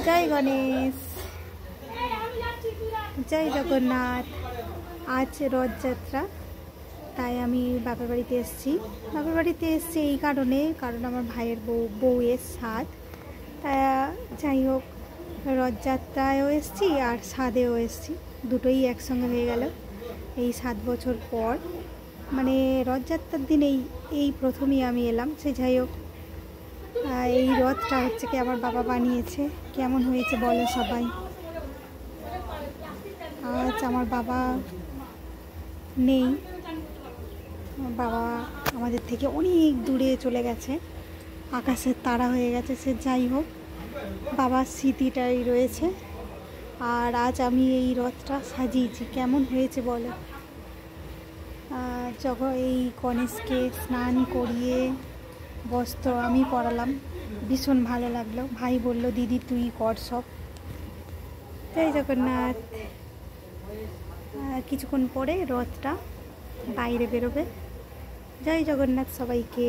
जय गणेश जय जगन्नाथ। आज रथयात्रा তাই আমি বাপের বাড়িতে এসেছি। বাপের বাড়িতে এসেছি এই কারণে, কারণ আমার ভাইয়ের বউয়ের সাধ। তাই যাই হোক, রথযাত্রায়ও এসেছি আর সাধেও এসেছি, দুটোই একসঙ্গে হয়ে গেল এই 7 বছর পর। মানে রথযাত্রার দিন এই প্রথমেই আমি এলাম। সে যাই হোক, এই রথটা হচ্ছে কি আমার বাবা বানিয়েছে। কেমন হয়েছে বলো সবাই। আজ আমার বাবা নেই, বাবা আমাদের থেকে অনেক দূরে চলে গেছে, আকাশের তারা হয়ে গেছে। সে যাই হোক, বাবার স্মৃতিটাই রয়েছে। আর আজ আমি এই রথটা সাজিয়েছি, কেমন হয়েছে বলো। যখন এই গণেশকে স্নান করিয়ে বস্ত্র আমি পরালাম, ভীষণ ভালো লাগলো। ভাই বলল দিদি তুই কর সব। জয় জগন্নাথ। কিছুক্ষণ পরে রথটা বাইরে বেরোবে। জয় জগন্নাথ সবাইকে।